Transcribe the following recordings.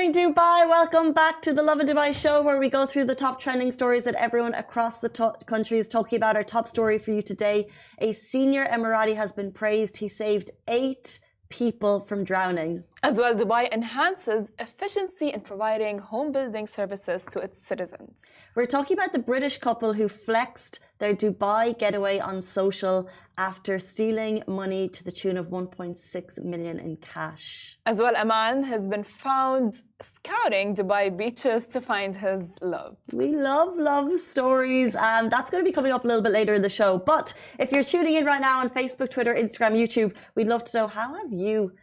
morning, Dubai. Welcome back to the Lovin Dubai show, where we go through the top trending stories that everyone across the country is talking about. Our top story for you today: a senior Emirati has been praised. He saved 8 people from drowning. As well, Dubai enhances efficiency in providing home building services to its citizens. We're talking about the British couple who flexed their Dubai getaway on social after stealing money to the tune of 1.6 million in cash. As well, a man has been found scouting Dubai beaches to find his love. We love stories. That's going to be coming up a little bit later in the show. But if you're tuning in right now on Facebook, Twitter, Instagram, YouTube, we'd love to know, how have you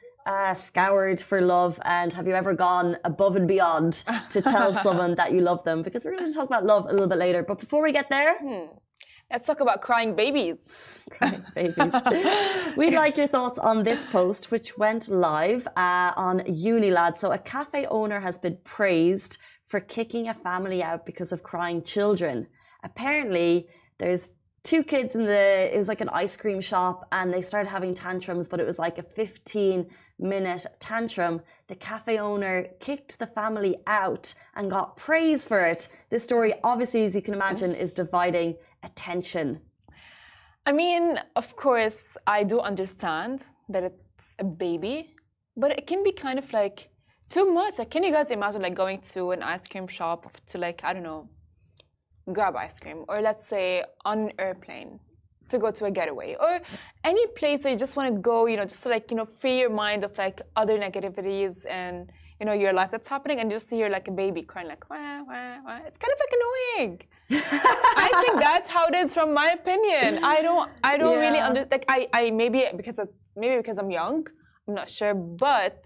scoured for love, and have you ever gone above and beyond to tell someone that you love them? Because we're going to talk about love a little bit later. But before we get there, let's talk about crying babies. Crying babies. We'd like your thoughts on this post, which went live on Unilad. So a cafe owner has been praised for kicking a family out because of crying children. Apparently, there's 2 kids it was like an ice cream shop, and they started having tantrums, but it was like a 15-minute tantrum. The cafe owner kicked the family out and got praise for it. This story, obviously, as you can imagine, is dividing attention. I mean, of course, I do understand that it's a baby, but it can be kind of like too much. Like, can you guys imagine like going to an ice cream shop to, like, I don't know, grab ice cream, or let's say on an airplane to go to a getaway, or any place that you just want to go, just to, like, free your mind of like other negativities and your life that's happening, and just to hear like a baby crying like wah, wah, wah. It's kind of like annoying. I think that's how it is, from my opinion. I don't really like, I maybe because I'm young, I'm not sure, but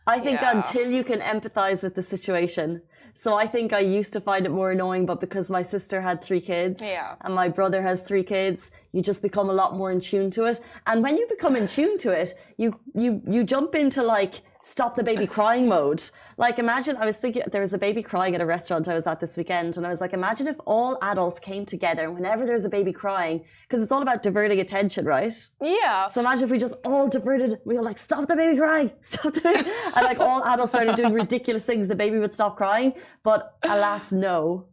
I think until you can empathize with the situation. So I think I used to find it more annoying, but because my sister had 3 kids and my brother has 3 kids, you just become a lot more in tune to it. And when you become in tune to it, you jump into like stop the baby crying mode. Like, imagine, I was thinking, there was a baby crying at a restaurant I was at this weekend, and I was like, imagine if all adults came together whenever there's a baby crying, because it's all about diverting attention, right? Yeah. So imagine if we just all diverted, we were like, stop the baby crying, stop the baby. And like all adults started doing ridiculous things, the baby would stop crying. But alas, no.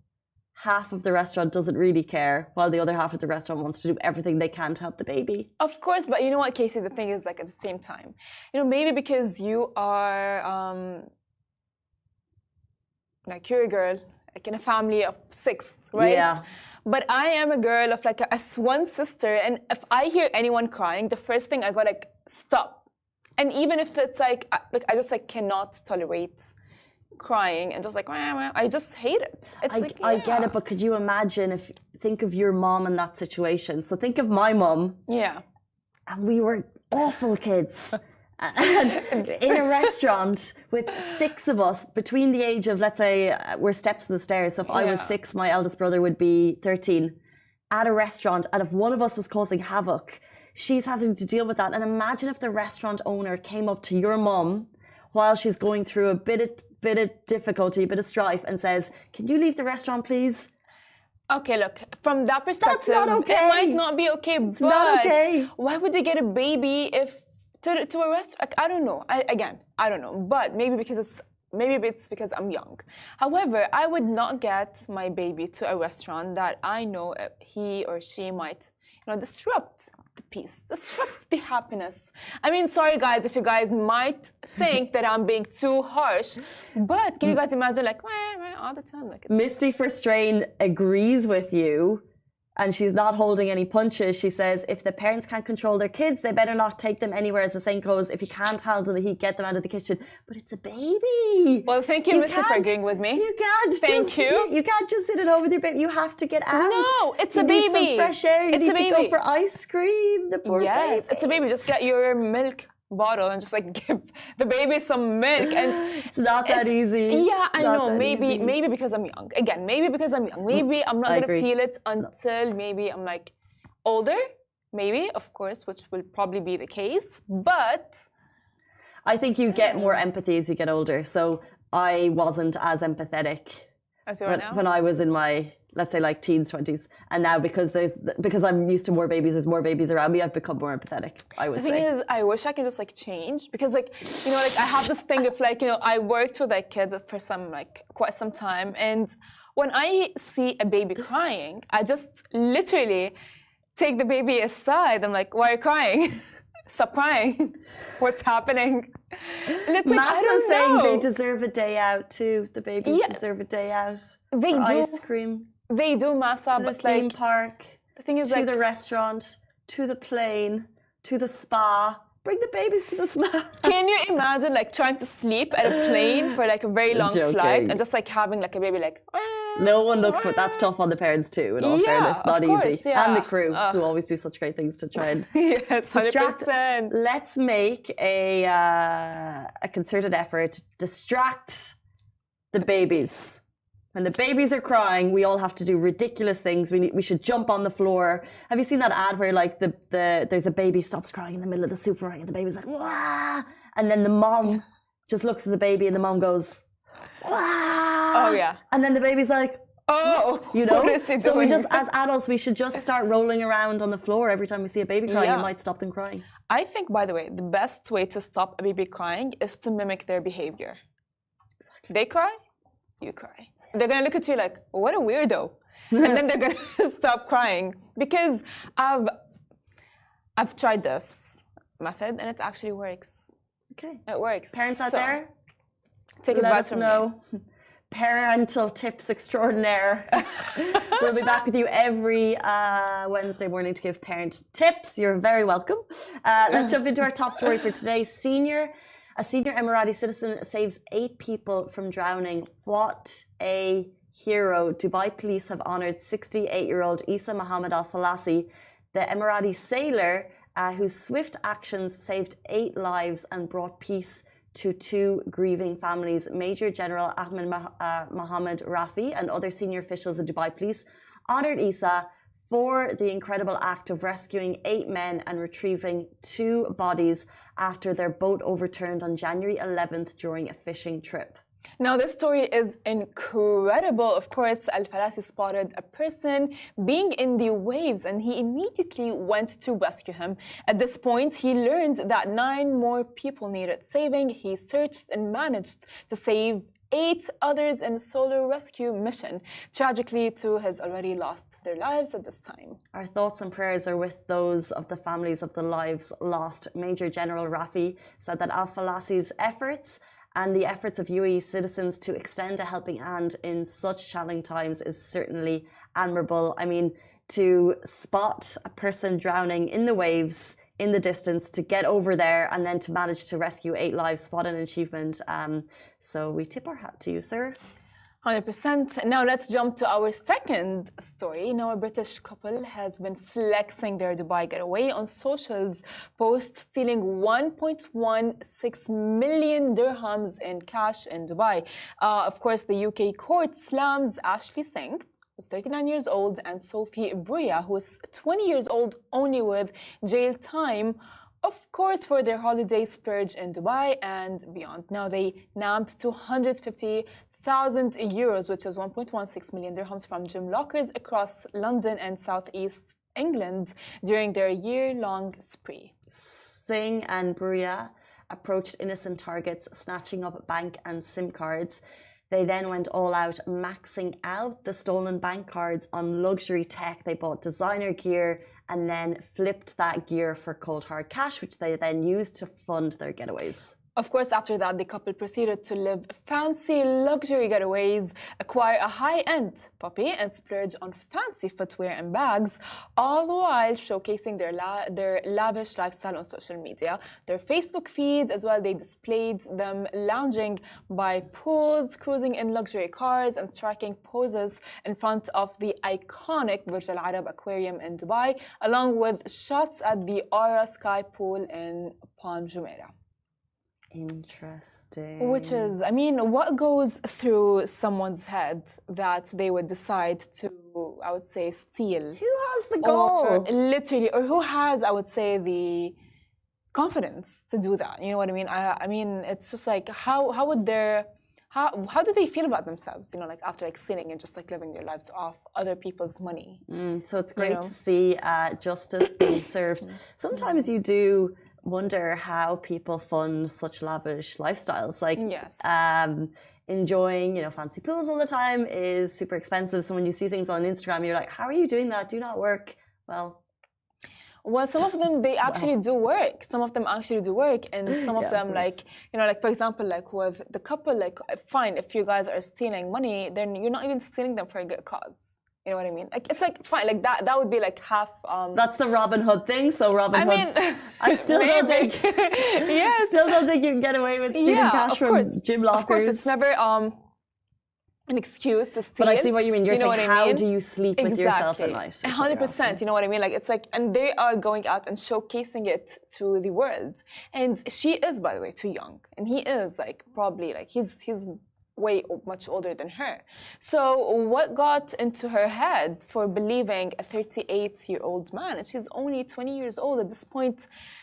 Half of the restaurant doesn't really care, while the other half of the restaurant wants to do everything they can to help the baby. Of course, but you know what, Casey, the thing is, like, at the same time, maybe because you are like, you're a girl, like in a family of 6, right? Yeah. But I am a girl of like one sister, and if I hear anyone crying, the first thing I go like, stop. And even if it's like I just like cannot tolerate crying, and just like wah, wah, I just hate it. It's I get it, but could you imagine think of your mom in that situation? So think of my mom. Yeah. And we were awful kids. And in a restaurant with 6 of us between the age of, let's say, we're steps of the stairs. So if I was 6, my eldest brother would be 13. At a restaurant, and if one of us was causing havoc, she's having to deal with that. And imagine if the restaurant owner came up to your mom while she's going through a bit of difficulty, a bit of strife, and says, can you leave the restaurant, please? Okay, look, from that perspective, that's not okay. It might not be okay, it's but not okay. Why would they get a baby if to a restaurant? Like, I don't know. I don't know. But maybe it's because I'm young. However, I would not get my baby to a restaurant that I know he or she might, disrupt the peace, disrupt the happiness. I mean, sorry guys, if you guys might think that I'm being too harsh, but can you guys imagine like wah, wah, all the time? Like, Misty for Strain agrees with you, and she's not holding any punches. She says, if the parents can't control their kids, they better not take them anywhere. As the saying goes, if you can't handle the heat, get them out of the kitchen. But it's a baby. Well, thank you, Misty, for agreeing with me. You can't. You can't just sit at home with your baby. You have to get out. No, it's a baby. baby. Need some fresh air. You need to go for ice cream. The poor baby. It's a baby. Just get your milk bottle and just like give the baby some milk, and it's not that easy. Yeah, I know. Maybe because I'm young. Again, maybe because I'm young. Maybe I'm not gonna feel it until maybe I'm like older. Maybe, of course, which will probably be the case. But I think you get more empathy as you get older. So I wasn't as empathetic as you are now? when I was in my let's say like teens, 20s, and now because I'm used to more babies, there's more babies around me, I've become more empathetic, I would say. The thing is, I wish I could just like change, because like, you know, like I have this thing of like, you know, I worked with like kids for quite some time, and when I see a baby crying, I just literally take the baby aside. I'm like, why are you crying? Stop crying. What's happening? And it's like, I don't saying know. they deserve a day out too. The babies deserve a day out. They for do. Ice cream. They do, Masa, to the but theme like park. the thing is, to like the restaurant, to the plane, to the spa. Bring the babies to the spa. Can you imagine like trying to sleep at a plane for like a very long flight and just like having like a baby like? No one looks for that's tough on the parents too. In all fairness, not easy, and the crew who always do such great things to try and yes, 100%. Let's make a concerted effort to distract the babies. When the babies are crying, we all have to do ridiculous things. We should jump on the floor. Have you seen that ad where like there's a baby stops crying in the middle of the supermarket and the baby's like, wah! And then the mom just looks at the baby and the mom goes, wah! Oh yeah. And then the baby's like, oh, you know. What is she so we doing? just, as adults, we should just start rolling around on the floor every time we see a baby crying. It might stop them crying. I think, by the way, the best way to stop a baby crying is to mimic their behavior. Exactly. They cry, you cry. They're gonna look at you like, what a weirdo, and then they're gonna stop crying. Because I've tried this method and it actually works. Okay, it works. Parents out there, take advice from me. Parental tips extraordinaire. We'll be back with you every Wednesday morning to give parent tips. You're very welcome. Let's jump into our top story for today. A senior Emirati citizen saves 8 people from drowning. What a hero. Dubai police have honoured 68-year-old Isa Mohammed Al-Falasi, the Emirati sailor whose swift actions saved 8 lives and brought peace to 2 grieving families. Major General Ahmed Mohammed Rafi and other senior officials of Dubai police honoured Isa for the incredible act of rescuing 8 men and retrieving 2 bodies after their boat overturned on January 11th during a fishing trip. Now, this story is incredible. Of course, Al-Falasi spotted a person being in the waves and he immediately went to rescue him. At this point, he learned that 9 more people needed saving. He searched and managed to save 8 others in a solo rescue mission. Tragically, 2 has already lost their lives at this time. Our thoughts and prayers are with those of the families of the lives lost. Major General Rafi said that Al-Falasi's efforts and the efforts of UAE citizens to extend a helping hand in such challenging times is certainly admirable. I mean, to spot a person drowning in the waves in the distance, to get over there and then to manage to rescue 8 lives, what an achievement. So we tip our hat to you, sir. 100%. Now let's jump to our second story. Now, a British couple has been flexing their Dubai getaway on socials, post stealing 1.16 million dirhams in cash in Dubai. Of course, the UK court slams Ashley Singh, who's 39 years old, and Sophie Bruya, who's 20 years old, only with jail time, of course, for their holiday splurge in Dubai and beyond. Now, they nabbed 250,000 euros, which is 1.16 million dirhams, from gym lockers across London and southeast England during their year-long spree. Singh and Bruya approached innocent targets, snatching up bank and SIM cards. They then went all out, maxing out the stolen bank cards on luxury tech. They bought designer gear and then flipped that gear for cold hard cash, which they then used to fund their getaways. Of course, after that, the couple proceeded to live fancy luxury getaways, acquire a high-end puppy, and splurge on fancy footwear and bags, all the while showcasing their lavish lifestyle on social media. Their Facebook feed as well, they displayed them lounging by pools, cruising in luxury cars, and striking poses in front of the iconic Burj Al Arab Aquarium in Dubai, along with shots at the Aura Sky Pool in Palm Jumeirah. Interesting. Which is, I mean, what goes through someone's head that they would decide to, I would say, steal? Who has the goal? Literally, or who has, I would say, the confidence to do that? You know what I mean? I mean, it's just like, how do they feel about themselves? You know, like after like sinning and just like living their lives off other people's money. So it's great to see justice being served. Sometimes you do wonder how people fund such lavish lifestyles. Like, Yes. Enjoying, fancy pools all the time is super expensive. So when you see things on Instagram, you're like, how are you doing that? Do not work. Well, some of them, they actually do work. Some of them actually do work. And some of them, like, like, for example, like with the couple, like, fine, if you guys are stealing money, then you're not even stealing them for a good cause. You know what I mean? Like, it's like, fine, like that would be like half... That's the Robin Hood thing. So Robin Hood... mean... I still don't think... Yes. Still don't think you can get away with stealing cash from gym lockers. Of course, it's never... an excuse to steal. But I see what you mean. You're saying, how do you sleep with yourself at night? 100%. You know what I mean? Like, it's like, and they are going out and showcasing it to the world. And she is, by the way, too young. And he is, like, probably, like, he's way much older than her. So what got into her head for believing a 38-year-old man? And she's only 20 years old at this point.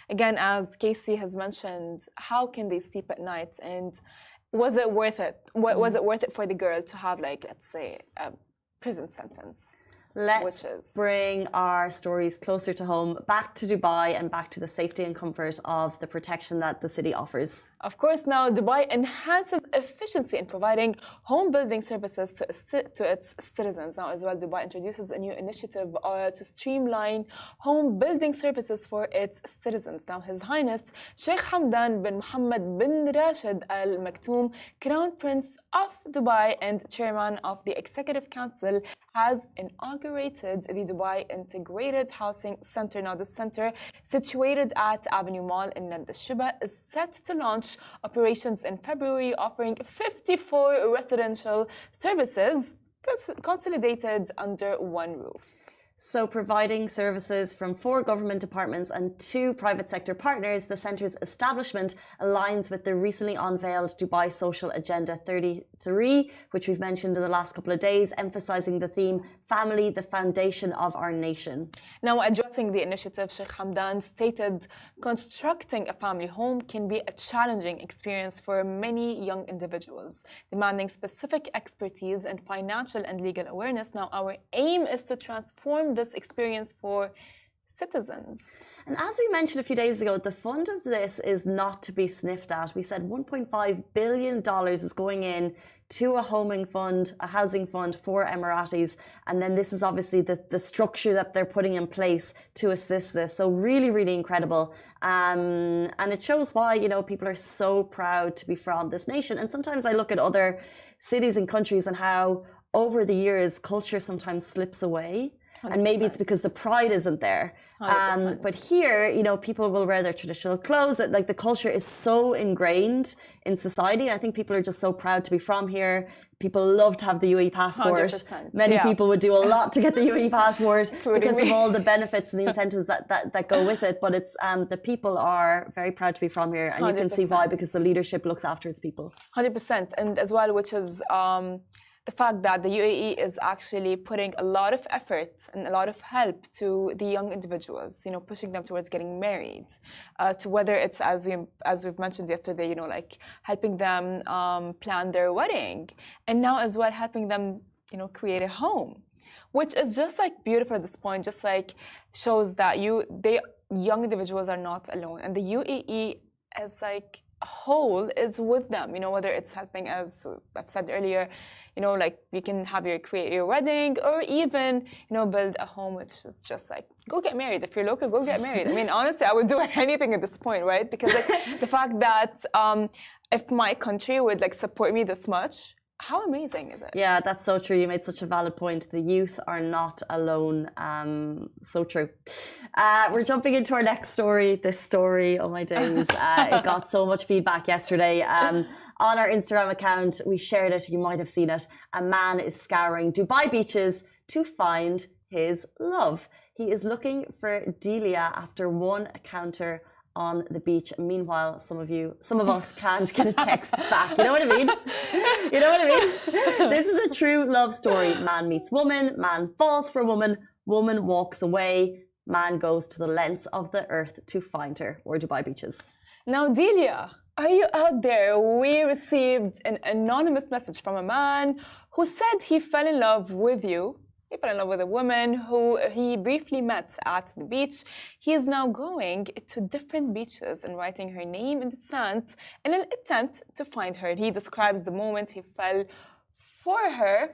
Again, as Casey has mentioned, how can they sleep at night? And was it worth it? Was it worth it for the girl to have, like, let's say, a prison sentence? Let's bring our stories closer to home, back to Dubai and back to the safety and comfort of the protection that the city offers. Of course, now Dubai enhances efficiency in providing home building services to its citizens. Now, as well, Dubai introduces a new initiative to streamline home building services for its citizens. Now, His Highness Sheikh Hamdan bin Mohammed bin Rashid Al Maktoum, Crown Prince of Dubai and Chairman of the Executive Council, has inaugurated the Dubai Integrated Housing Center. Now, the center, situated at Avenue Mall in Nad al-Shiba, is set to launch operations in February, offering 54 residential services consolidated under one roof. So providing services from 4 government departments and 2 private sector partners, the centre's establishment aligns with the recently unveiled Dubai Social Agenda 33, which we've mentioned in the last couple of days, emphasizing the theme, family, the foundation of our nation. Now, addressing the initiative, Sheikh Hamdan stated, constructing a family home can be a challenging experience for many young individuals, demanding specific expertise and financial and legal awareness. Now, our aim is to transform this experience for citizens. And as we mentioned a few days ago, the fund of this is not to be sniffed at. We said $1.5 billion is going in to a homing fund, a housing fund for Emiratis. And then this is obviously the structure that they're putting in place to assist this. So really, really incredible. And it shows why, people are so proud to be from this nation. And sometimes I look at other cities and countries and how over the years, culture sometimes slips away. 100%. And maybe it's because the pride isn't there. But here, people will wear their traditional clothes. Like the culture is so ingrained in society. I think people are just so proud to be from here. People love to have the UAE passport. 100%. Many people would do a lot to get the UAE passport because of all the benefits and the incentives that go with it. But it's the people are very proud to be from here. And 100%. You can see why, because the leadership looks after its people. 100%. And as well, which is... the fact that the UAE is actually putting a lot of effort and a lot of help to the young individuals, pushing them towards getting married, to whether it's as we've mentioned yesterday, like helping them plan their wedding, and now as well helping them, create a home, which is just like beautiful at this point. Just like shows that young individuals are not alone, and the UAE as like a whole is with them. Whether it's helping, as I've said earlier. Like you can create your wedding, or even, build a home, which is just like, go get married. If you're local, go get married. I mean, honestly, I would do anything at this point, right? Because like the fact that if my country would like support me this much, how amazing is it? Yeah, that's so true. You made such a valid point. The youth are not alone. So true. We're jumping into our next story. This story, oh my days. It got so much feedback yesterday. On our Instagram account, we shared it. You might have seen it. A man is scouring Dubai beaches to find his love. He is looking for Delia after one encounter on the beach. Meanwhile, some of us can't get a text back. You know what I mean? You know what I mean? This is a true love story. Man meets woman, man falls for woman, woman walks away, man goes to the lengths of the earth to find her, or Dubai beaches. Now, Delia, are you out there? We received an anonymous message from a man who said he fell in love with you. He fell in love with a woman who he briefly met at the beach. He is now going to different beaches and writing her name in the sand in an attempt to find her. He describes the moment he fell for her,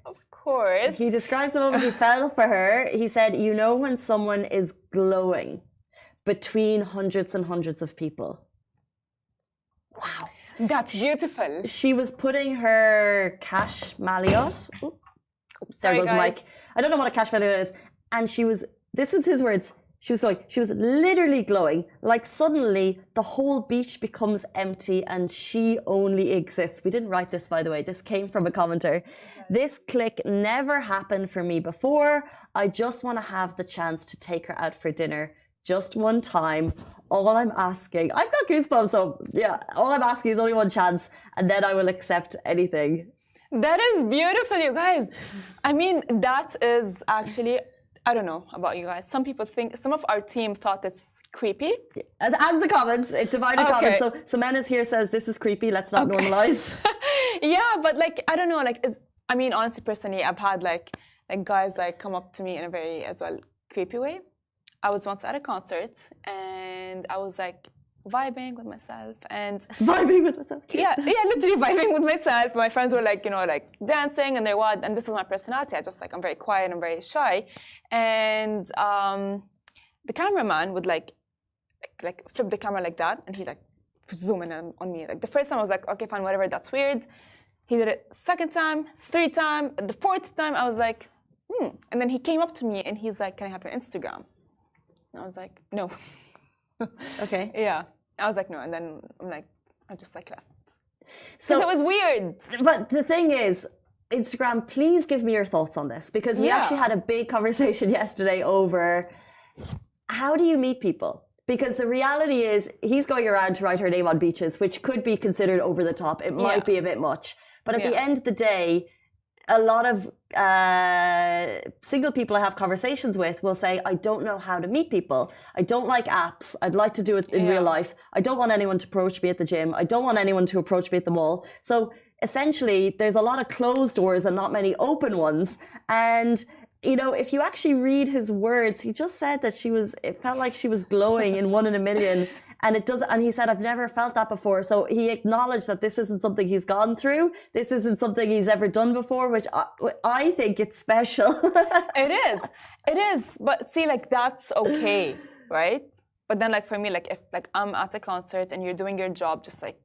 of course. He describes the moment he fell for her. He said, you know when someone is glowing between hundreds and hundreds of people. Wow. That's beautiful. She was putting her cash malliot. There goes Mike. I don't know what a cash malliot is. And this was his words. She was literally glowing. Like suddenly the whole beach becomes empty and she only exists. We didn't write this, by the way. This came from a commenter. This click never happened for me before. I just want to have the chance to take her out for dinner. Just one time. All I'm asking, I've got goosebumps, so yeah, all I'm asking is only one chance, and then I will accept anything. That is beautiful, you guys. I mean, that is actually, I don't know about you guys. Some people think, some of our team thought it's creepy. And the comments, it divided comments. So Menace here says, this is creepy, let's not normalize. Yeah, but like, I don't know, like, I mean, honestly, personally, I've had like guys like come up to me in a very, as well, creepy way. I was once at a concert and I was like vibing with myself and vibing with myself. Yeah, literally vibing with myself. My friends were like, you know, like dancing and and this is my personality. I'm very quiet and very shy. And the cameraman would like flip the camera like that and he like zoom in on me. Like the first time I was like, okay, fine, whatever, that's weird. He did it second time, third time, the fourth time I was like, And then he came up to me and he's like, can I have your Instagram? And I was like, no. Okay. Yeah. I was like, no. And then I'm like, I just like left. So it was weird. But the thing is, Instagram, please give me your thoughts on this because we actually had a big conversation yesterday over how do you meet people? Because the reality is he's going around to write her name on beaches, which could be considered over the top. It might be a bit much. But at the end of the day, a lot of single people I have conversations with will say, I don't know how to meet people. I don't like apps. I'd like to do it in real life. I don't want anyone to approach me at the gym. I don't want anyone to approach me at the mall. So essentially, there's a lot of closed doors and not many open ones. And, you know, if you actually read his words, he just said that it felt like she was glowing in 1 in a million. And and he said, I've never felt that before. So he acknowledged that this isn't something he's gone through. This isn't something he's ever done before, which I think it's special. It is. But see, like, that's okay, right? But then, like, for me, like, if like I'm at a concert and you're doing your job, just like,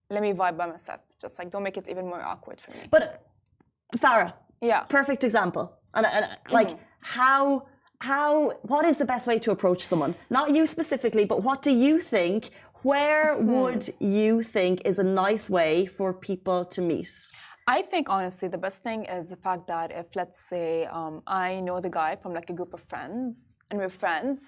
let me vibe by myself. Just like, don't make it even more awkward for me. But Farah, perfect example. And like, what is the best way to approach someone? Not you specifically, but what do you think? Where would you think is a nice way for people to meet? I think, honestly, the best thing is the fact that if, let's say, I know the guy from like a group of friends and we're friends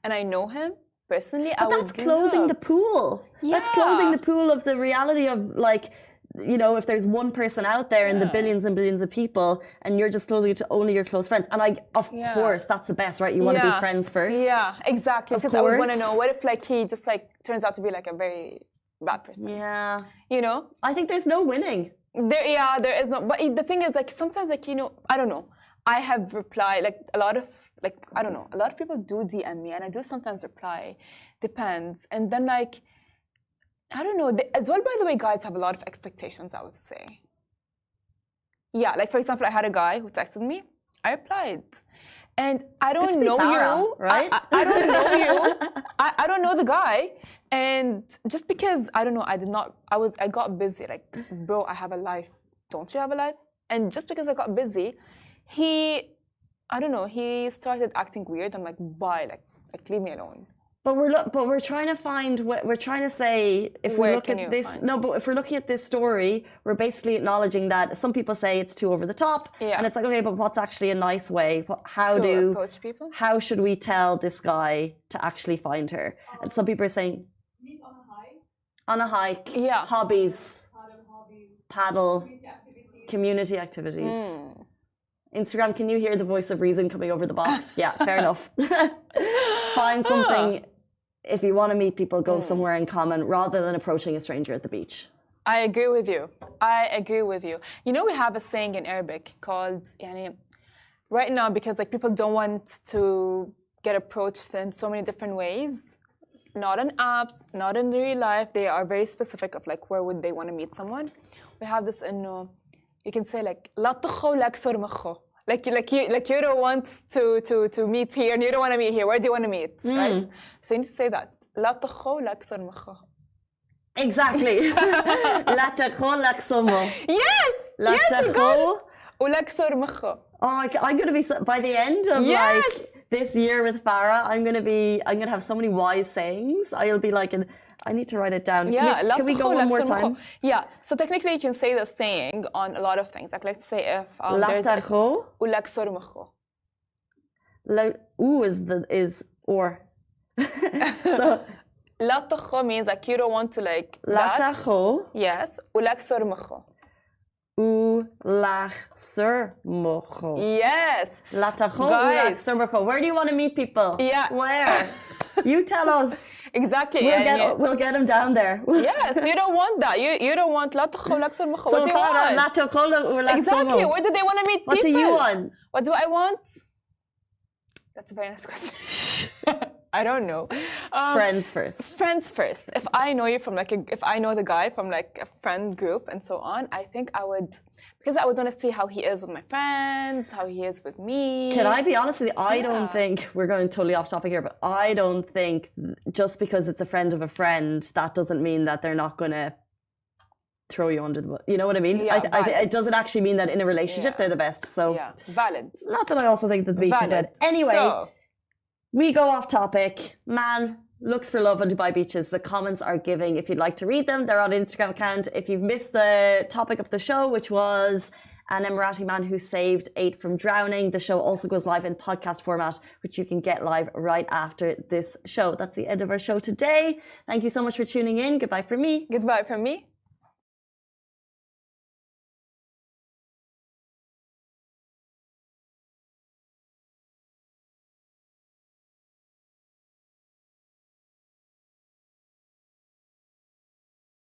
and I know him personally, but that's closing the pool. Yeah. That's closing the pool of the reality of like, you know, if there's one person out there in the billions and billions of people and you're just closing it to only your close friends. And of course, that's the best, right? You want to be friends first. Yeah, exactly. Because I would want to know, what if like he just like turns out to be like a very bad person? Yeah. You know? I think there's no winning. There is no. But the thing is, like, sometimes, like, you know, I don't know. I have replied, like, a lot of people do DM me and I do sometimes reply. Depends. And then, like, I don't know. As well, by the way, guys have a lot of expectations, I would say. Yeah, like, for example, I had a guy who texted me. I replied. And I don't know you. Right? I don't know you. I don't know the guy. And just because, I don't know, I got busy. Like, bro, I have a life. Don't you have a life? And just because I got busy, I don't know, he started acting weird. I'm like, bye, like leave me alone. But we're trying to find. We're trying to say if we look at this. No, but if we're looking at this story, we're basically acknowledging that some people say it's too over the top, and it's like, okay, but what's actually a nice way? How to approach people? How should we tell this guy to actually find her? And some people are saying, meet on a hike. On a hike. Yeah. Hobbies. Paddle. Community activities. Community activities. Instagram, can you hear the voice of reason coming over the box? Yeah, fair enough. Find something if you want to meet people, go somewhere in common rather than approaching a stranger at the beach. I agree with you. I agree with you. You know, we have a saying in Arabic called, يعني, right now, because like people don't want to get approached in so many different ways, not in apps, not in real life. They are very specific of like where would they want to meet someone. We have this in, you can say like لا تخو لا كسر مخو. Like you don't want to meet here and you don't want to meet here. Where do you want to meet? Right? So you need to say that. لا تخو لا كسر مخو. Exactly. لا تخو لا كسر مخو. Yes! لا تخو ولا كسر مخو. Oh, I'm going to be, by the end of like this year with Farah, I'm going to have so many wise sayings. I'll be like, I need to write it down. Yeah, can we go one more time? Yeah, so technically you can say the saying on a lot of things. Like let's say if there's تخو ولا كسر مخو. is or. So لا تخو means like you don't want to like لا that. تخو Yes, ولا كسر مخو. لا كسر مخو. Yes. لا تخو ولا كسر مخو. Where do you want to meet people? Yeah. Where? You tell us. Exactly. We'll get them down there. Yes, you don't want that. You don't want لا تخو ولا كسر مخو. So What do you want? لا تخو ولا كسر مخو. Exactly. Where do they want to meet people? What do you want? What do I want? That's a very nice question. I don't know. Friends first. Friends first. If I know you from if I know the guy from like a friend group and so on, I think I would, because I would want to see how he is with my friends, how he is with me. Can I be honest with you? I don't think, we're going totally off topic here, but I don't think just because it's a friend of a friend, that doesn't mean that they're not going to throw you under the bus. You know what I mean? Yeah, it doesn't actually mean that in a relationship they're the best. So yeah, valid. Not that I also think that the beach is it. Anyway, so, we go off topic. Man looks for love on Dubai beaches. The comments are giving. If you'd like to read them, they're on Instagram account. If you've missed the topic of the show, which was an Emirati man who saved 8 from drowning, the show also goes live in podcast format, which you can get live right after this show. That's the end of our show today. Thank you so much for tuning in. Goodbye from me. Goodbye from me.